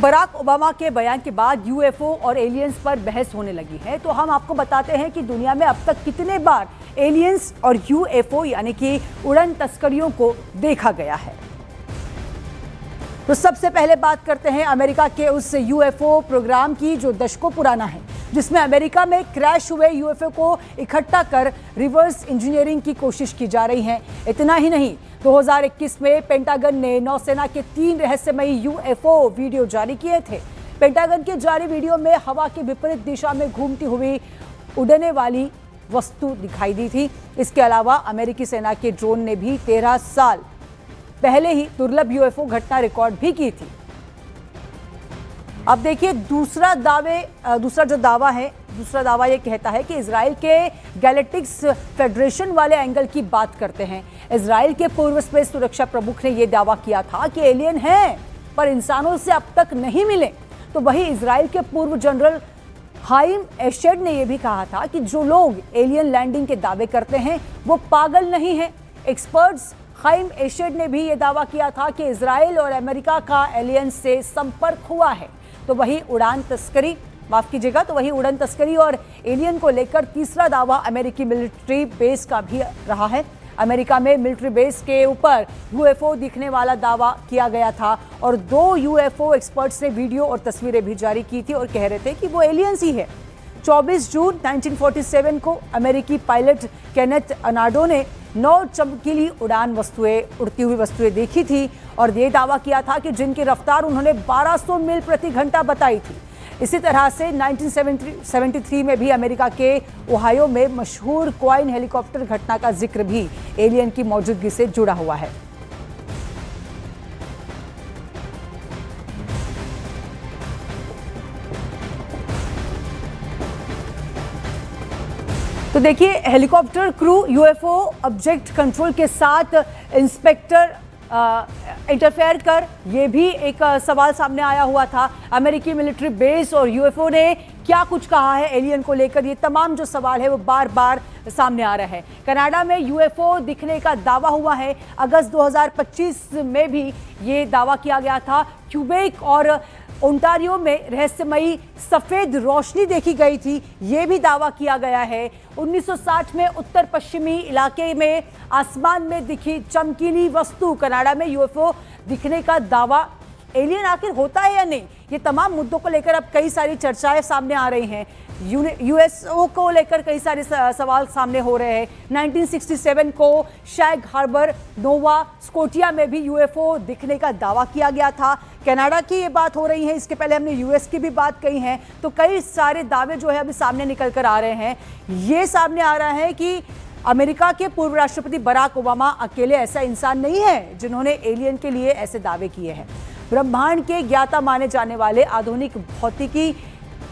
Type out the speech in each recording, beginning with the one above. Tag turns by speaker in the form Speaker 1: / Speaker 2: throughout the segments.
Speaker 1: Barack Obama के बयान के बाद यूएफओ और एलियंस पर बहस होने लगी है। तो हम आपको बताते हैं कि दुनिया में अब तक कितने बार एलियंस और यूएफओ यानी कि उड़न तस्करियों को देखा गया है। तो सबसे पहले बात करते हैं अमेरिका के उस यूएफओ प्रोग्राम की जो दशकों पुराना है, जिसमें अमेरिका में क्रैश हुए यूएफओ को इकट्ठा कर रिवर्स इंजीनियरिंग की कोशिश की जा रही है। इतना ही नहीं, 2021 में पेंटागन ने नौसेना के 3 रहस्यमयी यूएफओ वीडियो जारी किए थे। पेंटागन के जारी वीडियो में हवा के विपरीत दिशा में घूमती हुई उड़ने वाली वस्तु दिखाई दी थी। इसके अलावा अमेरिकी सेना के ड्रोन ने भी 13 साल पहले ही दुर्लभ यूएफओ घटना रिकॉर्ड भी की थी। अब देखिए दूसरा दावा ये कहता है कि इजराइल के गैलेक्टिक्स फेडरेशन वाले एंगल की बात करते हैं। इजराइल के पूर्व स्पेस सुरक्षा प्रमुख ने यह दावा किया था कि एलियन हैं पर इंसानों से अब तक नहीं मिले। तो वही इजराइल के पूर्व जनरल हाइम एशेड ने यह भी कहा था कि जो लोग एलियन लैंडिंग के दावे करते हैं वो पागल नहीं हैं। एक्सपर्ट्स हाइम एशेड ने भी यह दावा किया था कि इजराइल और अमेरिका का एलियन से संपर्क हुआ है। तो वही उड़न तस्करी और एलियन को लेकर तीसरा दावा अमेरिकी मिलिट्री बेस का भी रहा है। अमेरिका में मिलिट्री बेस के ऊपर यूएफओ दिखने वाला दावा किया गया था और 2 यूएफओ एक्सपर्ट्स ने वीडियो और तस्वीरें भी जारी की थी और कह रहे थे कि वो एलियंस ही है। 24 जून 1947 को अमेरिकी पायलट केनेथ अर्नाडो ने 9 चमकीली उड़ती हुई वस्तुएं देखी थी और ये दावा किया था कि जिनकी रफ्तार उन्होंने 1200 मील प्रति घंटा बताई थी। इसी तरह से 1973 में भी अमेरिका के ओहायो में मशहूर क्वाइन हेलीकॉप्टर घटना का जिक्र भी एलियन की मौजूदगी से जुड़ा हुआ है। तो देखिए helicopter crew UFO object control के साथ इंटरफेयर कर ये भी एक सवाल सामने आया हुआ था। अमेरिकी मिलिट्री बेस और यूएफओ ने क्या कुछ कहा है एलियन को लेकर, ये तमाम जो सवाल है वो बार बार सामने आ रहा है। कनाडा में यूएफओ दिखने का दावा हुआ है। अगस्त 2025 में भी ये दावा किया गया था। क्यूबेक और ओंटारियो में रहस्यमयी सफेद रोशनी देखी गई थी, ये भी दावा किया गया है। 1960 में उत्तर पश्चिमी इलाके में आसमान में दिखी चमकीली वस्तु। कनाडा में यूएफओ दिखने का दावा, एलियन आखिर होता है या नहीं, ये तमाम मुद्दों को लेकर अब कई सारी चर्चाएं सामने आ रही हैं। यूएसओ को लेकर कई सारे सवाल सामने हो रहे हैं। 1967 को शैग हार्बर, नोवा स्कोटिया में भी यूएफओ दिखने का दावा किया गया था। कनाडा की ये बात हो रही है, इसके पहले हमने यूएस की भी बात कही है। तो कई सारे दावे जो है अभी सामने निकल कर आ रहे हैं। ये सामने आ रहा है कि अमेरिका के पूर्व राष्ट्रपति बराक ओबामा अकेले ऐसा इंसान नहीं है जिन्होंने एलियन के लिए ऐसे दावे किए हैं। ब्रह्मांड के ज्ञाता माने जाने वाले आधुनिक भौतिकी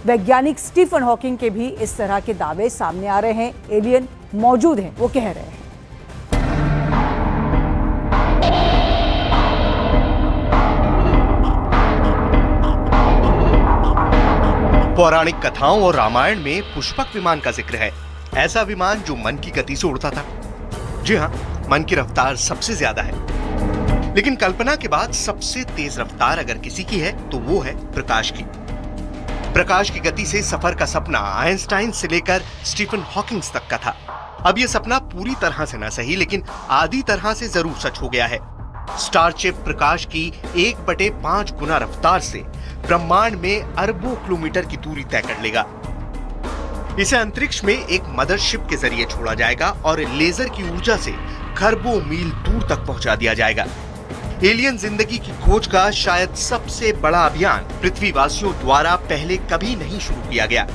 Speaker 1: वैज्ञानिक स्टीफन हॉकिंग के भी इस तरह के दावे सामने आ रहे हैं। एलियन मौजूद हैं, वो कह रहे हैं।
Speaker 2: पौराणिक कथाओं और रामायण में पुष्पक विमान का जिक्र है। ऐसा विमान जो मन की गति से उड़ता था। जी हाँ, मन की रफ्तार सबसे ज्यादा है, लेकिन कल्पना के बाद सबसे तेज रफ्तार अगर किसी की है तो वो है प्रकाश की। प्रकाश की गति से सफर का सपना आइंस्टाइन से लेकर स्टीफन हॉकिंग तक का था। अब ये सपना पूरी तरह से ना सही लेकिन आधी तरह से जरूर सच हो गया है। स्टारशिप प्रकाश की 1/5 गुना रफ्तार से ब्रह्मांड में अरबों किलोमीटर की दूरी तय कर लेगा। इसे अंतरिक्ष में एक मदरशिप के जरिए छोड़ा जाएगा और लेजर की ऊर्जा से खरबों मील दूर तक पहुंचा दिया जाएगा। एलियन जिंदगी की खोज का शायद सबसे बड़ा अभियान पृथ्वीवासियों द्वारा पहले कभी नहीं शुरू किया गया।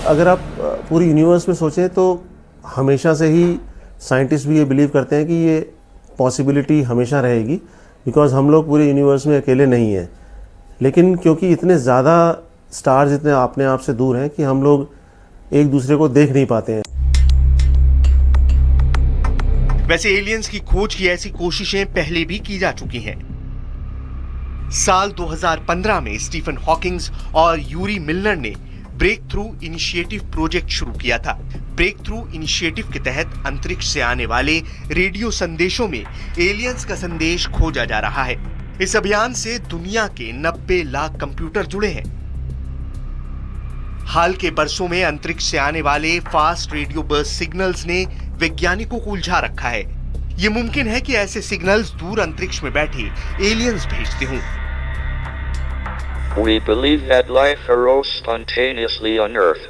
Speaker 3: अगर आप पूरी यूनिवर्स में सोचें तो हमेशा से ही साइंटिस्ट भी ये बिलीव करते हैं कि ये पॉसिबिलिटी हमेशा रहेगी, बिकॉज हम लोग पूरे यूनिवर्स में अकेले नहीं हैं। लेकिन क्योंकि इतने ज़्यादा स्टार्स इतने अपने आप से दूर हैं कि हम लोग एक दूसरे को देख नहीं पाते हैं।
Speaker 2: वैसे एलियंस की खोज की ऐसी कोशिशें पहले भी की जा चुकी हैं। साल 2015 में स्टीफन हॉकिंग्स और यूरी मिलनर ने ब्रेक थ्रू इनिशिएटिव प्रोजेक्ट शुरू किया था। ब्रेक थ्रू इनिशिएटिव के तहत अंतरिक्ष से आने वाले रेडियो संदेशों में एलियंस का संदेश खोजा जा रहा है। इस अभियान से दुनिया के 90 लाख कंप्यूटर जुड़े हैं। हाल के बरसों में अंतरिक्ष से आने वाले फास्ट रेडियो बर्स्ट सिग्नल्स ने वैज्ञानिकों को उलझा रखा है। यह मुमकिन है कि ऐसे सिग्नल्स दूर अंतरिक्ष में बैठे एलियंस भेजते हों।
Speaker 4: We believe that life arose spontaneously on Earth.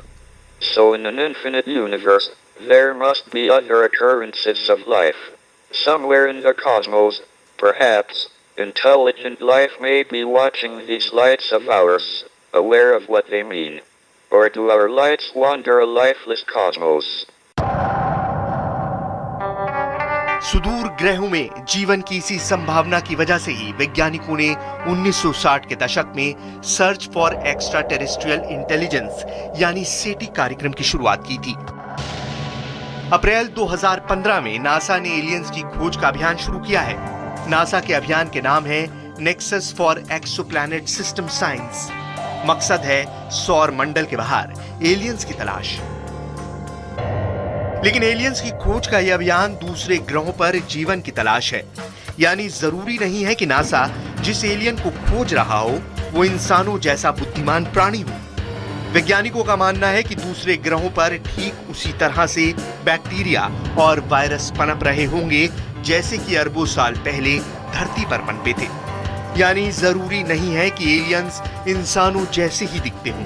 Speaker 4: So in an infinite universe, there must be other occurrences of life. Somewhere in the cosmos, perhaps, intelligent life may be watching these lights of ours, aware of what they mean. Or do our lights wander a lifeless cosmos?
Speaker 2: सुदूर ग्रहों में जीवन की इसी संभावना की वजह से ही वैज्ञानिकों ने 1960 के दशक में search for extra terrestrial intelligence यानी सेटी कार्यक्रम की शुरुआत की थी। अप्रैल 2015 में नासा ने एलियंस की खोज का अभियान शुरू किया है। नासा के अभियान के नाम है nexus for exoplanet system science. मकसद है सौर मंडल के बाहर एलियंस की तलाश। लेकिन एलियंस की खोज का यह अभियान दूसरे ग्रहों पर जीवन की तलाश है। यानी जरूरी नहीं है कि नासा जिस एलियन को खोज रहा हो वो इंसानों जैसा बुद्धिमान प्राणी हो। वैज्ञानिकों का मानना है कि दूसरे ग्रहों पर ठीक उसी तरह से बैक्टीरिया और वायरस पनप रहे होंगे जैसे कि अरबों साल पहले धरती पर पनपे थे। यानी जरूरी नहीं है कि एलियंस इंसानों जैसे ही दिखते हों।